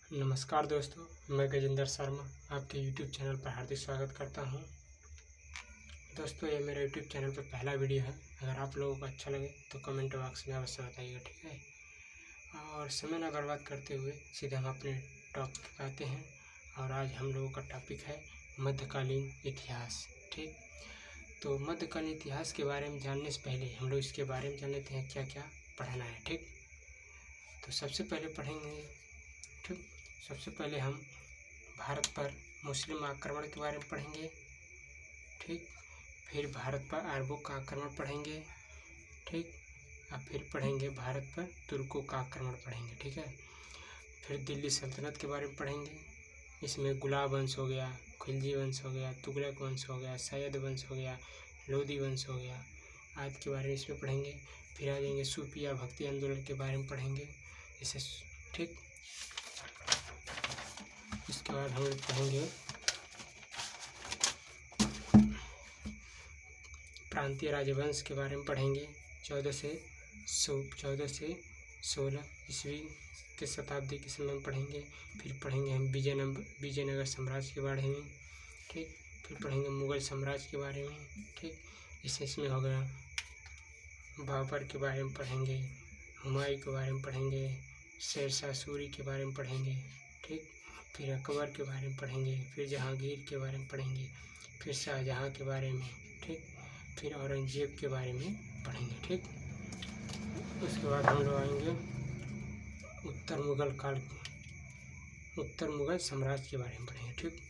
नमस्कार दोस्तों, मैं गजेंद्र शर्मा आपके YouTube चैनल पर हार्दिक स्वागत करता हूं। दोस्तों, ये मेरा YouTube चैनल पर पहला वीडियो है। अगर आप लोगों को अच्छा लगे तो कमेंट बॉक्स में अवश्य बताइएगा, ठीक है। और समय न बर्बाद करते हुए सीधे हम अपने टॉपिक पे आते हैं। और आज हम लोगों का टॉपिक है मध्यकालीन इतिहास, ठीक। तो मध्यकालीन इतिहास के बारे में जानने से पहले हम लोग इसके बारे में जान लेते हैं क्या क्या पढ़ना है, ठीक। तो सबसे पहले पढ़ेंगे, ठीक। सबसे पहले हम भारत पर मुस्लिम आक्रमण के बारे में पढ़ेंगे, ठीक। फिर भारत पर अरबों का आक्रमण पढ़ेंगे, ठीक। अब फिर पढ़ेंगे भारत पर तुर्कों का आक्रमण पढ़ेंगे, ठीक है। फिर दिल्ली सल्तनत के बारे में पढ़ेंगे। इसमें गुलाब वंश हो गया, खिलजी वंश हो गया, तुगलक वंश हो गया, सैयद वंश हो गया, लोधी वंश हो गया आदि के बारे में इसमें पढ़ेंगे। फिर आ जाएंगे सूफी या भक्ति आंदोलन के बारे में पढ़ेंगे इसे, ठीक। इसके बाद हम लोग पढ़ेंगे प्रांतीय राजवंश के बारे में पढ़ेंगे। 14 से 16 ईस्वी के शताब्दी के समय में पढ़ेंगे। फिर पढ़ेंगे हम विजयनगर साम्राज्य के बारे में, ठीक। फिर पढ़ेंगे मुगल साम्राज्य के बारे में, ठीक। इसमें हो गया बाबर के बारे में पढ़ेंगे, हुमायूं के बारे में पढ़ेंगे, शेरशाह सूरी के बारे में पढ़ेंगे, ठीक। फिर अकबर के बारे में पढ़ेंगे, फिर जहांगीर के बारे में पढ़ेंगे, फिर शाहजहां के बारे में, ठीक। फिर औरंगजेब के बारे में पढ़ेंगे, ठीक। उसके बाद हम लोग आएंगे उत्तर मुगल साम्राज्य के बारे में पढ़ेंगे, ठीक।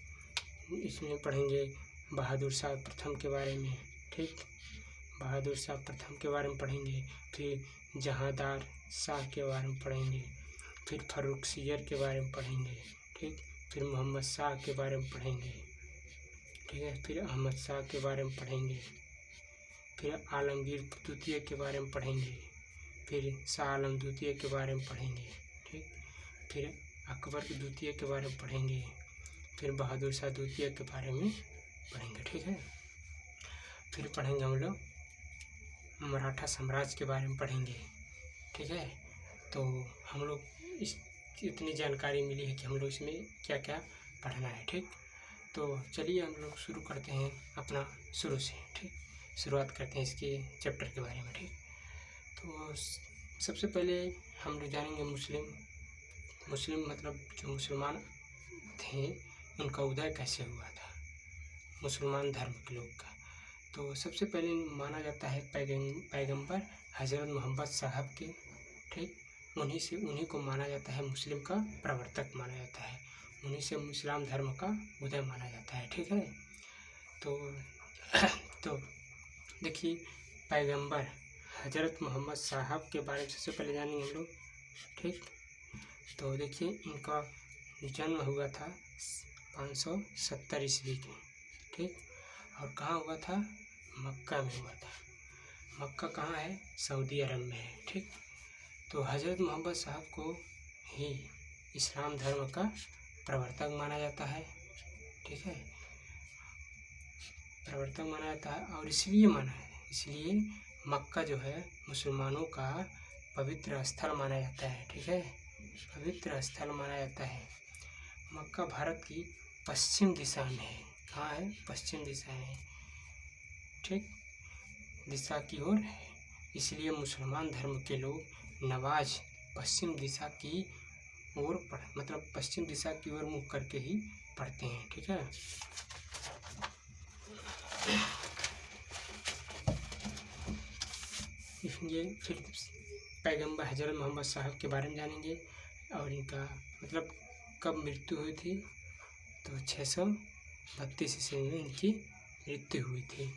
इसमें पढ़ेंगे बहादुर शाह प्रथम के बारे में, ठीक। बहादुर शाह प्रथम के बारे में पढ़ेंगे। फिर जहांदार शाह के बारे में पढ़ेंगे। फिर फर्रुखसियर के बारे में पढ़ेंगे, ठीक। फिर मोहम्मद शाह के बारे में पढ़ेंगे, ठीक है। फिर अहमद शाह के बारे में पढ़ेंगे। फिर आलमगीर द्वितीय के बारे में पढ़ेंगे। फिर शाह आलम द्वितीय के बारे में पढ़ेंगे, ठीक। फिर अकबर द्वितीय के बारे में पढ़ेंगे। फिर बहादुर शाह द्वितीय के बारे में पढ़ेंगे, ठीक है। फिर पढ़ेंगे हम लोग मराठा साम्राज्य के बारे में पढ़ेंगे, ठीक है। तो हम लोग इतनी जानकारी मिली है कि हम लोग इसमें क्या क्या पढ़ना है, ठीक। तो चलिए हम लोग शुरू करते हैं अपना शुरू से, ठीक। शुरुआत करते हैं इसके चैप्टर के बारे में, ठीक। तो सबसे पहले हम लोग जानेंगे मुस्लिम मतलब जो मुसलमान थे उनका उदय कैसे हुआ था, मुसलमान धर्म के लोग का। तो सबसे पहले माना जाता है पैगंबर हज़रत मोहम्मद साहब के, ठीक। उन्हीं को माना जाता है, मुस्लिम का प्रवर्तक माना जाता है। उन्हीं से इस्लाम धर्म का उदय माना जाता है, ठीक है। तो देखिए, पैगंबर हज़रत मोहम्मद साहब के बारे में सबसे पहले जानेंगे हम लोग, ठीक। तो देखिए, इनका जन्म हुआ था 570 ईस्वी में, ठीक। और कहाँ हुआ था? मक्का में हुआ था। मक्का कहाँ है? सऊदी अरब में है, ठीक। तो हज़रत मोहम्मद साहब को ही इस्लाम धर्म का प्रवर्तक माना जाता है, ठीक है। प्रवर्तक माना जाता है और इसलिए मक्का जो है मुसलमानों का पवित्र स्थल माना जाता है, ठीक है। पवित्र स्थल माना जाता है। मक्का भारत की पश्चिम दिशा में है। कहाँ है? पश्चिम दिशा में, ठीक, दिशा की ओर है। इसलिए मुसलमान धर्म के लोग नमाज पश्चिम दिशा की ओर मतलब पश्चिम दिशा की ओर मुख करके ही पढ़ते हैं, ठीक है। ये फिर पैगंबर हज़रत मोहम्मद साहब के बारे में जानेंगे और इनका मतलब कब मृत्यु हुई थी। तो 632 ईस्वी में इनकी मृत्यु हुई थी।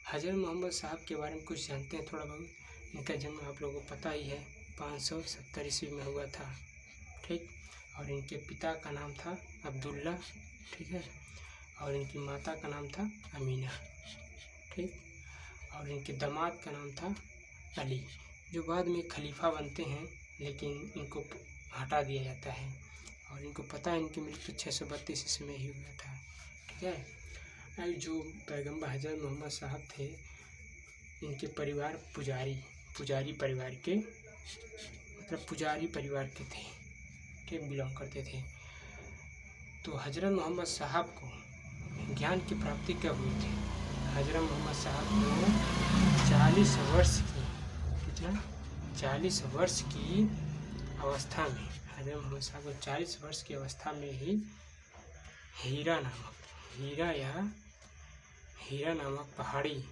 हज़रत मोहम्मद साहब के बारे में कुछ जानते हैं थोड़ा बहुत। इनका जन्म आप लोगों को पता ही है, 570 ईस्वी में हुआ था, ठीक। और इनके पिता का नाम था अब्दुल्ला, ठीक है। और इनकी माता का नाम था अमीना, ठीक। और इनके दामाद का नाम था अली, जो बाद में खलीफा बनते हैं, लेकिन इनको हटा दिया जाता है। और इनको पता है इनकी मृत्यु 632 ईस्वी में ही हुआ था, ठीक है। जो पैगंबर हज़रत मोहम्मद साहब थे, इनके परिवार पुजारी परिवार के मतलब पुजारी परिवार के थे, थे, बिलोंग करते थे। तो हज़रत मोहम्मद साहब को ज्ञान की प्राप्ति कब हुई थी? हज़रत मोहम्मद साहब को 40 वर्ष की, कितना, 40 वर्ष की अवस्था में, हज़रत मोहम्मद साहब को 40 वर्ष की अवस्था में ही हीरा नामक पहाड़ी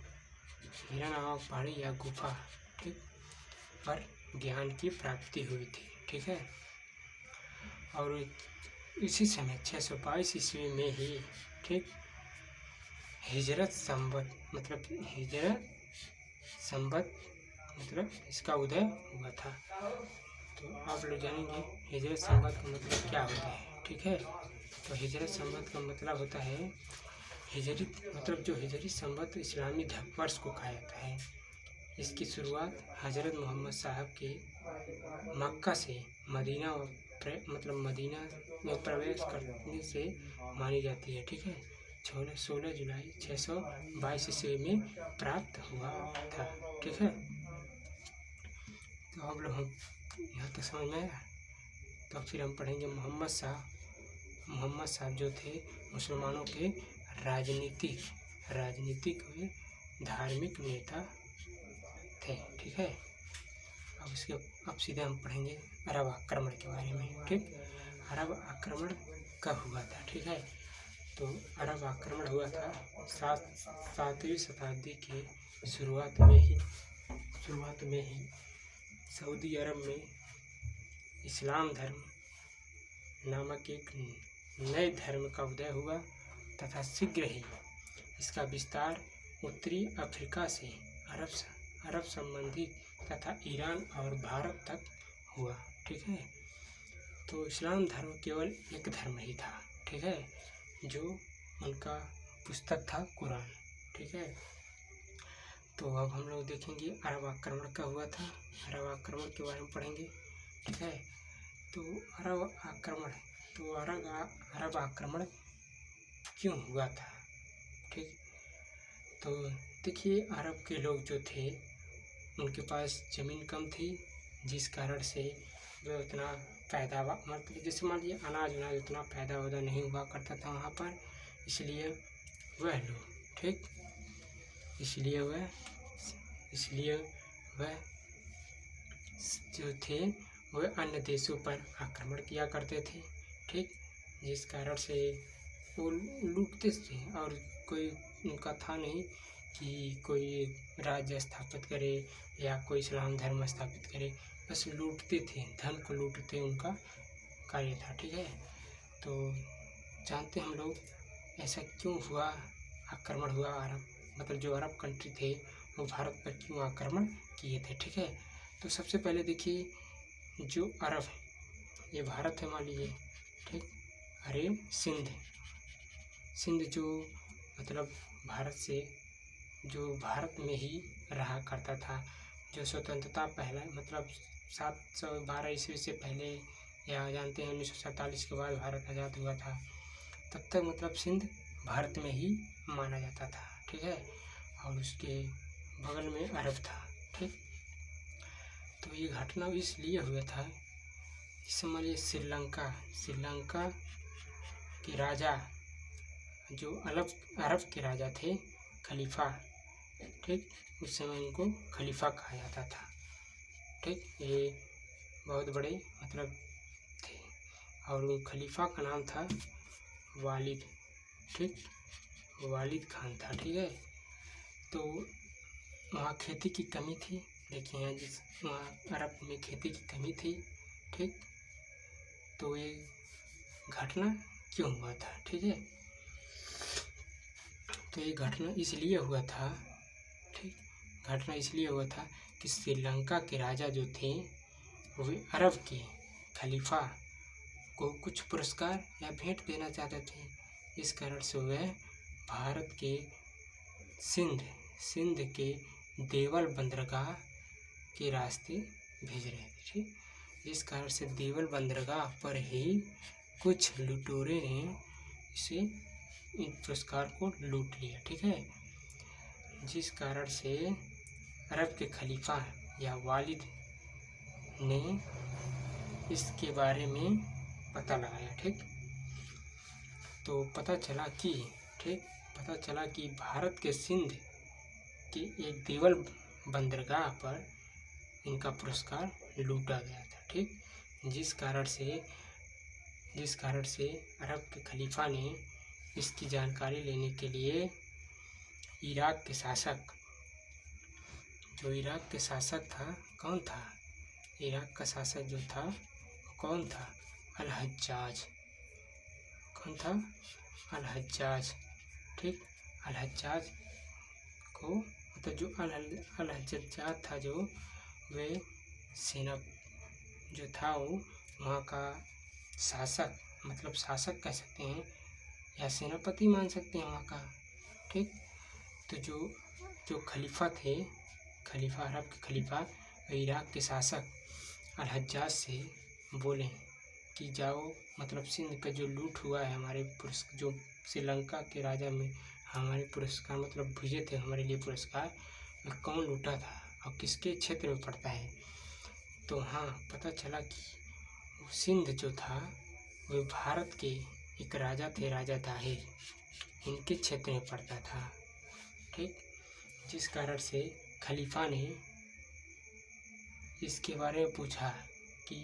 या गुफा, ठीक, पर ज्ञान की प्राप्ति हुई थी। ठीक है। और इसी समय 622 ईस्वी में ही, ठीक, हिजरत संवत मतलब इसका उदय हुआ था। तो आप लोग जानेंगे हिजरत संवत का मतलब क्या होता है। ठीक है। तो हिजरत संवत का मतलब होता है, हिजरी मतलब जो हिजरी संवत इस्लामी वर्ष को कहा जाता है। इसकी शुरुआत हज़रत मोहम्मद साहब के मक्का से मदीना में प्रवेश करने से मानी जाती है। ठीक है। 16 जुलाई 622 ईस्वी में प्राप्त हुआ था। ठीक है। तो अब हम यहाँ तक समझ में आया। तो फिर हम पढ़ेंगे मोहम्मद साहब जो थे मुसलमानों के राजनीतिक व धार्मिक नेता थे। ठीक है। अब सीधे हम पढ़ेंगे अरब आक्रमण के बारे में। ठीक। अरब आक्रमण कब हुआ था? ठीक है। तो अरब आक्रमण हुआ था 7वीं शताब्दी के शुरुआत में ही सऊदी अरब में इस्लाम धर्म नामक एक नए धर्म का उदय हुआ तथा शीघ्र ही इसका विस्तार उत्तरी अफ्रीका से अरब संबंधी तथा ईरान और भारत तक हुआ। ठीक है। तो इस्लाम धर्म केवल एक धर्म ही था। ठीक है। जो उनका पुस्तक था कुरान। ठीक है। तो अब हम लोग देखेंगे अरब आक्रमण कब हुआ था। अरब आक्रमण के बारे में पढ़ेंगे। ठीक है। तो अरब आक्रमण क्यों हुआ था? ठीक। तो देखिए, अरब के लोग जो थे उनके पास ज़मीन कम थी, जिस कारण से वे उतना पैदावार मतलब जैसे मान लीजिए अनाज उतना पैदा नहीं हुआ करता था वहाँ पर। इसलिए वह लोग, ठीक, इसलिए वह जो थे वह अन्य देशों पर आक्रमण किया करते थे। ठीक। जिस कारण से वो लूटते थे और कोई उनका था नहीं कि कोई राज्य स्थापित करे या कोई इस्लाम धर्म स्थापित करे, बस लूटते थे, धन को लूटते उनका कार्य था। ठीक है। तो जानते हम लोग ऐसा क्यों हुआ, आक्रमण हुआ अरब मतलब जो अरब कंट्री थे वो भारत पर क्यों आक्रमण किए थे। ठीक है। तो सबसे पहले देखिए, जो अरब है ये भारत है मान लीजिए, ठीक, अरे सिंध जो मतलब भारत में ही रहा करता था, जो स्वतंत्रता पहले मतलब 712 ईस्वी से पहले या जानते हैं 1947 के बाद भारत आज़ाद हुआ था, तब तक मतलब सिंध भारत में ही माना जाता था। ठीक है। और उसके बगल में अरब था। ठीक। तो ये घटना इसलिए हुआ था, इस समय श्रीलंका के राजा जो अरब के राजा थे खलीफा, ठीक, उस समय उनको खलीफा कहा जाता था। ठीक। ये बहुत बड़े मतलब थे और वो खलीफा का नाम था वालिद। ठीक। वालिद खान था। ठीक है। तो वहाँ खेती की कमी थी। देखिए यहाँ वहाँ अरब में खेती की कमी थी। ठीक। तो ये घटना क्यों हुआ था? ठीक है। तो ये घटना इसलिए हुआ था, ठीक, घटना इसलिए हुआ था कि श्रीलंका के राजा जो थे वे अरब के खलीफा को कुछ पुरस्कार या भेंट देना चाहते थे। इस कारण से वह भारत के सिंध के देवल बंदरगाह के रास्ते भेज रहे थे। ठीक। जिस कारण से देवल बंदरगाह पर ही कुछ लुटेरों ने इसे इन पुरस्कार को लूट लिया। ठीक है। जिस कारण से अरब के खलीफा या वालिद ने इसके बारे में पता लगाया। ठीक, तो पता चला कि भारत के सिंध के एक देवल बंदरगाह पर इनका पुरस्कार लूटा गया था। ठीक, जिस कारण से अरब के खलीफा ने इसकी जानकारी लेने के लिए इराक के शासक था, कौन था? इराक का शासक जो था कौन था? अल-हज्जाज। कौन था? अल-हज्जाज। ठीक, अल-हज्जाज को मतलब जो अल-हज्जाज था, जो वे सेना जो था वो वहाँ का शासक, मतलब शासक कह सकते हैं या सेनापति मान सकते हैं वहाँ का। ठीक, तो जो खलीफा थे, अरब के खलीफा इराक के शासक अल-हज्जाज से बोले कि जाओ, मतलब सिंध का जो लूट हुआ है हमारे जो श्रीलंका के राजा में हमारे पुरस्कार मतलब भेजे थे हमारे लिए पुरस्कार, वह कौन लूटा था और किसके क्षेत्र में पड़ता है। तो हाँ, पता चला कि सिंध जो था वह भारत के एक राजा थे, राजा दाहिर, इनके क्षेत्र में पड़ता था। ठीक, जिस कारण से खलीफा ने इसके बारे में पूछा कि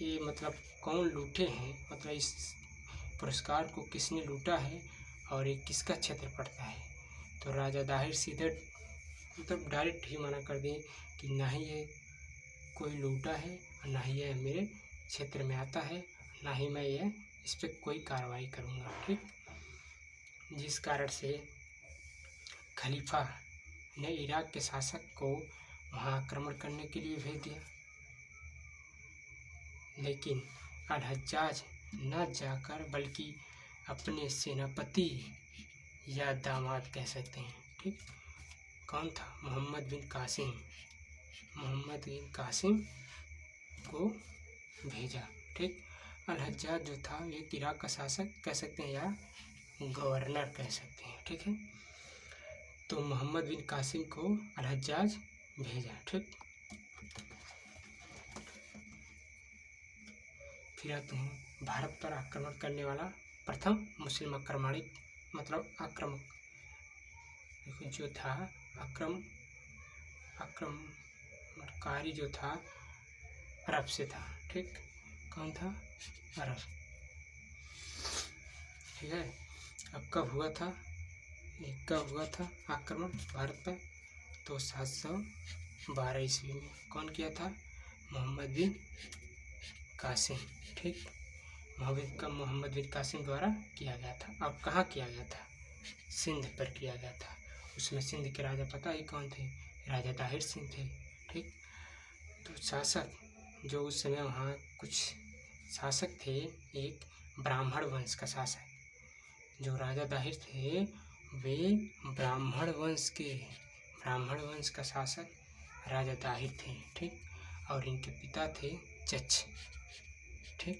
ये मतलब कौन लूटे हैं, मतलब इस पुरस्कार को किसने लूटा है और ये किसका क्षेत्र पड़ता है। तो राजा दाहिर सीधे मतलब डायरेक्ट ही मना कर दिए कि ना ही ये कोई लूटा है और ना ही ये मेरे क्षेत्र में आता है, ना ही मैं ये इस पर कोई कार्रवाई करूँगा। ठीक, जिस कारण से खलीफा ने इराक के शासक को वहाँ आक्रमण करने के लिए भेज दिया, लेकिन अल-हज्जाज न जाकर बल्कि अपने सेनापति या दामाद कह सकते हैं, ठीक, कौन था? मोहम्मद बिन कासिम को भेजा। ठीक, अल-हज्जाज जो था एक इराक का शासक कह सकते हैं या गवर्नर कह सकते हैं। ठीक है, तो मोहम्मद बिन कासिम को अल-हज्जाज भेजा। ठीक, फिर आते हैं भारत पर आक्रमण करने वाला प्रथम मुस्लिम आक्रमणिक मतलब आक्रामक जो था, आक्रमणकारी जो था अरब से था। ठीक, कौन था? अरब। ठीक है, अब कब हुआ था आक्रमण भारत पर? तो 712 ईस्वी में। कौन किया था? मोहम्मद बिन कासिम। ठीक, मोहम्मद बिन कासिम द्वारा किया गया था। और कहाँ किया गया था? सिंध पर किया गया था। उसमें सिंध के राजा पता ही कौन थे? राजा दाहिर सिंह थे। ठीक, तो शासक जो उस समय वहाँ कुछ शासक थे, एक ब्राह्मण वंश का शासक, जो राजा दाहिर थे वे ब्राह्मण वंश का शासक राजा दाहिर थे। ठीक, और इनके पिता थे चच। ठीक,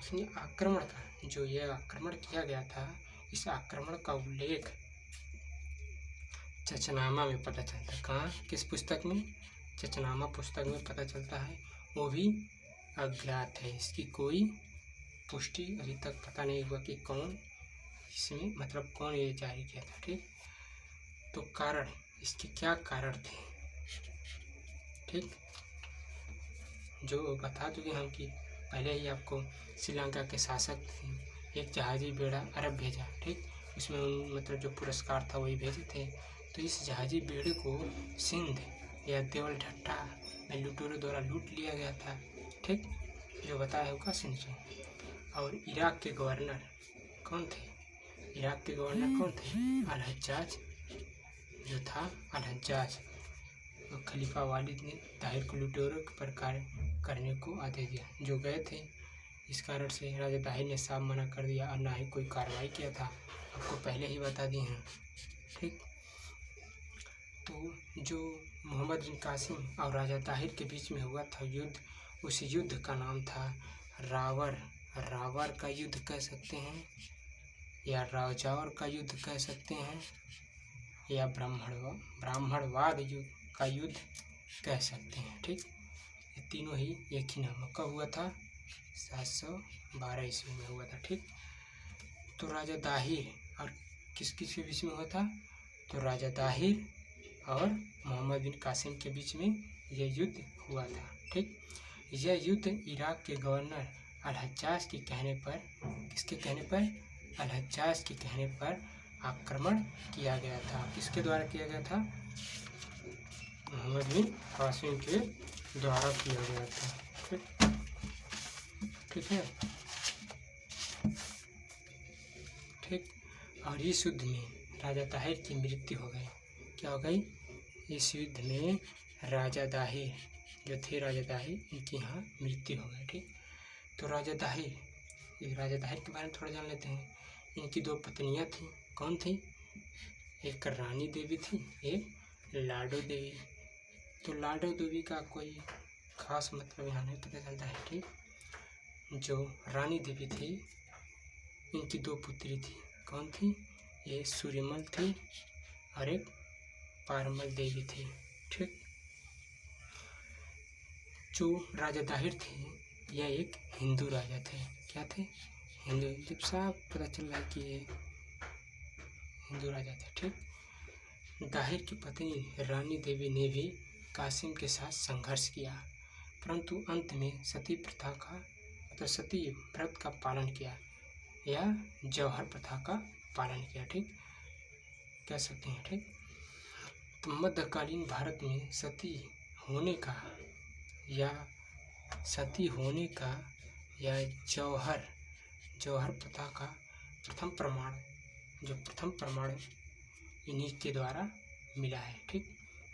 इसने आक्रमण का जो यह आक्रमण किया गया था, इस आक्रमण का उल्लेख चचनामा में पता चलता है। कहाँ? किस पुस्तक में? चचनामा पुस्तक में पता चलता है। वो भी अज्ञात है, इसकी कोई पुष्टि अभी तक पता नहीं हुआ कि कौन इसमें मतलब कौन ये जारी किया था। ठीक, तो कारण, इसके क्या कारण थे? ठीक, जो बता चुके हम कि पहले ही आपको श्रीलंका के शासक एक जहाजी बेड़ा अरब भेजा। ठीक, उसमें मतलब जो पुरस्कार था वही भेजे थे। तो इस जहाजी बेड़े को सिंध या देवल ढट्टा में लुटेरों द्वारा लूट लिया गया था। ठीक, जो बताया होगा सिंध से। और इराक के गवर्नर कौन थे? अल-हज्जाज जो था, अल-हज्जाज तो खलीफा वालिद ने दाहिर को लुटेरों पर कार्य करने को आदेश दिया, जो गए थे। इस कारण से राजा दाहिर ने साफ मना कर दिया और ना ही कोई कार्रवाई किया था, आपको पहले ही बता दिए हैं। ठीक, तो जो मोहम्मद बिन कासिम और राजा दाहिर के बीच में हुआ था युद्ध, उस युद्ध का नाम था रावर का युद्ध कह सकते हैं, या राजौर का युद्ध कह सकते हैं, या ब्राह्मणवाद युद्ध का युद्ध कह सकते हैं। ठीक, ये तीनों ही एक ही नाम। कब हुआ था? 712 ईस्वी में हुआ था। ठीक, तो राजा दाहिर और किस किस के बीच में हुआ था? तो राजा दाहिर और मोहम्मद बिन कासिम के बीच में यह युद्ध हुआ था। ठीक, यह युद्ध इराक के गवर्नर अल-हज्जाज के कहने पर, किसके कहने पर? अल-हज्जाज के कहने पर आक्रमण किया गया था। किसके द्वारा किया गया था? मोहम्मद बिन कासिम के द्वारा किया गया था। ठीक है। ठीक, और इस युद्ध में राजा दाहिर की मृत्यु हो गई। क्या हो गई? इस युद्ध में राजा दाहिर जो थे, राजा दाहिर, इनकी यहाँ मृत्यु हो गई। ठीक, तो राजा दाहिर के बारे में थोड़ा जान लेते हैं। इनकी 2 पत्नियां थीं। कौन थी? एक रानी देवी थी, एक लाडो देवी। तो लाडो देवी का कोई खास मतलब यहाँ नहीं पता चलता है। ठीक, जो रानी देवी थी, इनकी 2 पुत्री थी। कौन थी? ये सूर्यमल थी और एक पारमल देवी थी। ठीक, जो राजा दाहिर थे यह एक हिंदू राजा थे। क्या थे? हिंदू। जब साफ पता चल रहा है कि ये हिंदू राजा थे। ठीक, दाहिर की पत्नी रानी देवी ने भी कासिम के साथ संघर्ष किया, परंतु अंत में सती प्रथा का, मतलब सती व्रत का पालन किया या जौहर प्रथा का पालन किया। ठीक, कह सकते हैं। ठीक, तो मध्यकालीन भारत में सती होने का या जौहर प्रथा का प्रथम प्रमाण इन्हीं के द्वारा मिला है। ठीक,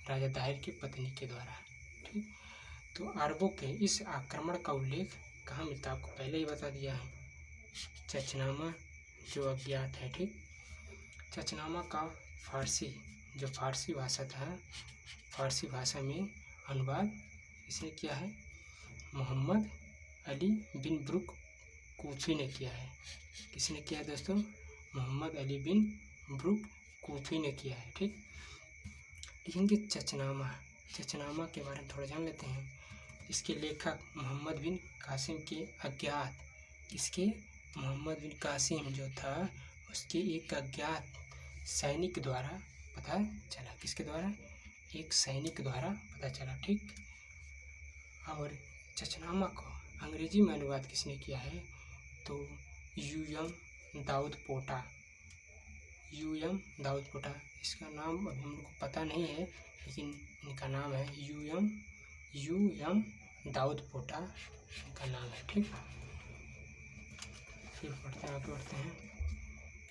राजा दाहिर की पत्नी के द्वारा। ठीक, तो अरबों के इस आक्रमण का उल्लेख कहाँ मिलता है? आपको पहले ही बता दिया है, चचनामा जो अज्ञात है। ठीक, चचनामा का फारसी भाषा था, फारसी भाषा में अनुवाद इसने किया है मोहम्मद अली बिन ब्रुक कूफी ने किया है। किसने किया दोस्तों? मोहम्मद अली बिन ब्रुक कूफी ने किया है। ठीक, लिखेंगे चचनामा के बारे में थोड़ा जान लेते हैं। इसके लेखक मोहम्मद बिन कासिम के अज्ञात, इसके मोहम्मद बिन कासिम जो था उसके एक अज्ञात सैनिक द्वारा पता चला। किसके द्वारा? एक सैनिक द्वारा पता चला। ठीक, और चचनामा को अंग्रेजी में अनुवाद किसने किया है? तो यूएम दाऊद पोटा। इसका नाम अभी हम लोग को पता नहीं है, लेकिन इनका नाम है यूएम दाऊद पोटा इनका नाम है। ठीक, फिर आगे बढ़ते हैं।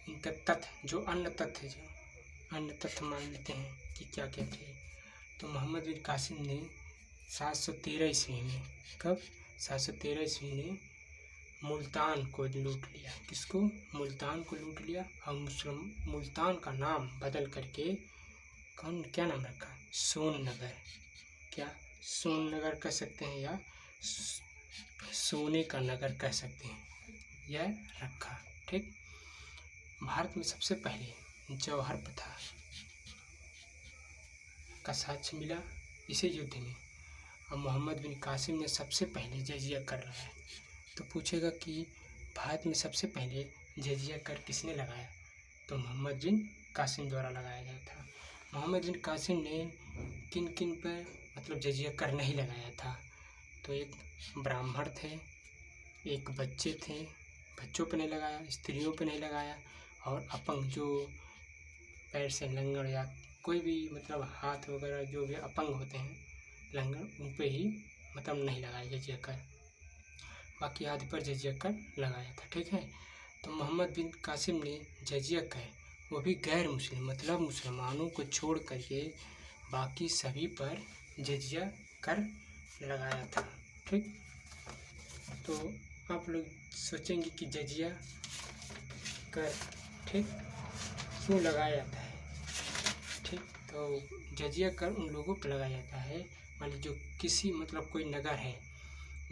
इनका तथ्य, जो अन्य तथ्य मान लेते हैं कि क्या क्या थे। तो मोहम्मद बिन कासिम ने 713 ईस्वी में, कब? 713 ईस्वी में मुल्तान को लूट लिया। किसको? मुल्तान को लूट लिया और मुल्तान का नाम बदल करके क्या नाम रखा? सोननगर। क्या? सोननगर कह सकते हैं या सोने का नगर कह सकते हैं, यह रखा। ठीक, भारत में सबसे पहले जौहर प्रथा का साक्ष्य मिला इसी युद्ध में, और मोहम्मद बिन कासिम ने सबसे पहले जजिया कर लगाया। तो पूछेगा कि भारत में सबसे पहले जजिया कर किसने लगाया? तो मोहम्मद बिन कासिम द्वारा लगाया गया था। मोहम्मद बिन कासिम ने किन किन पर मतलब जजिया कर नहीं लगाया था? तो एक ब्राह्मण थे, एक बच्चे थे, बच्चों पर नहीं लगाया, स्त्रियों पर नहीं लगाया, और अपंग जो पैर से लंगड़ या कोई भी मतलब हाथ वगैरह जो भी अपंग होते हैं लंगड़, उन पर ही मतलब नहीं लगाया जजिया कर, बाकी आदि पर जजिया कर लगाया था। ठीक है, तो मोहम्मद बिन कासिम ने जजिया कर वो भी गैर मुस्लिम मतलब मुसलमानों को छोड़ करके बाकी सभी पर जजिया कर लगाया था। ठीक, तो आप लोग सोचेंगे कि जजिया कर ठीक क्यों लगाया जाता है? ठीक, तो जजिया कर उन लोगों पर लगाया जाता है, मान लीजिए जो किसी मतलब कोई नगर है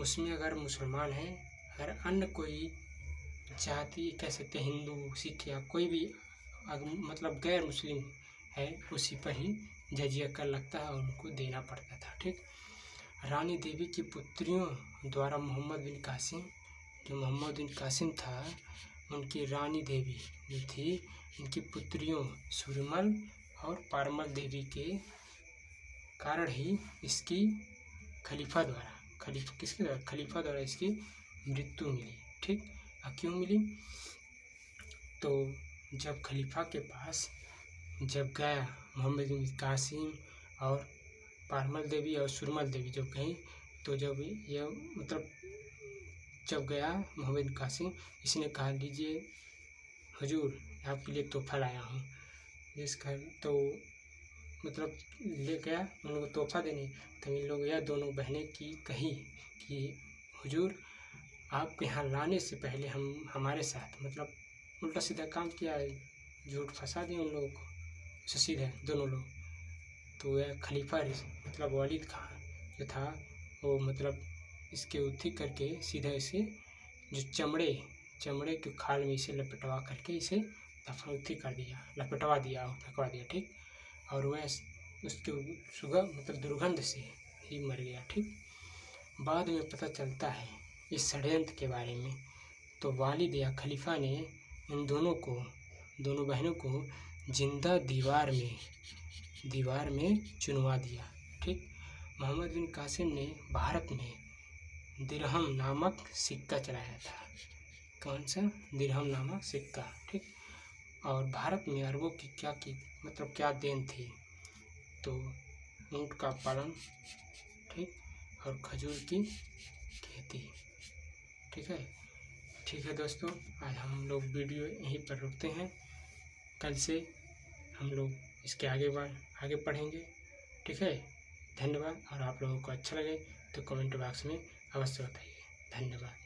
उसमें अगर मुसलमान है, अगर अन्य कोई जाति कह सकते हैं हिंदू सिख या कोई भी मतलब गैर मुस्लिम है, उसी पर ही जजिया कर लगता है और उनको देना पड़ता था। ठीक, रानी देवी की पुत्रियों द्वारा मोहम्मद बिन कासिम जो मोहम्मद बिन कासिम था उनकी रानी देवी जो थी, इनकी पुत्रियों सुरमल और पारमल देवी के कारण ही इसकी खलीफा द्वारा इसकी मृत्यु मिली। ठीक, क्यों मिली? तो जब खलीफा के पास जब गया मोहम्मद बिन कासिम और पारमल देवी और सुरमल देवी जब गई, तो जब यह मतलब जब गया मोहम्मद बिन कासिम, इसने कहा लीजिए हुजूर आपके लिए तोहफा लाया हूँ। जिसका तो मतलब ले गया उन लोगों को तोहफा देने, तो इन लोग यह दोनों बहनें की कही कि हुजूर आपके यहाँ लाने से पहले हम हमारे साथ मतलब उल्टा सीधा काम किया, झूठ फंसा दिया उन लोगों को, सीधा दोनों लोग। तो यह खलीफा मतलब वालिद खान जो था वो मतलब इसके उथी करके सीधा इसे जो चमड़े के खाल में इसे लपेटवा करके इसे उथी कर दिया, लपेटवा दिया और फेंकवा दिया। ठीक, और वह उसके सुगंध मतलब दुर्गंध से ही मर गया। ठीक, बाद में पता चलता है इस षड्यंत्र के बारे में, तो वालिद या खलीफा ने इन दोनों बहनों को जिंदा दीवार में चुनवा दिया। ठीक, मोहम्मद बिन कासिम ने भारत में दिरहम नामक सिक्का चलाया था। कौन सा? दिरहम नामक सिक्का। ठीक, और भारत में अरबों की क्या देन थी? तो ऊँट का पालन, ठीक, और खजूर की खेती। ठीक है दोस्तों, आज हम लोग वीडियो यहीं पर रुकते हैं। कल से हम लोग इसके आगे पढ़ेंगे। ठीक है, धन्यवाद। और आप लोगों को अच्छा लगे तो कमेंट बॉक्स में अवश्य बताइए। धन्यवाद।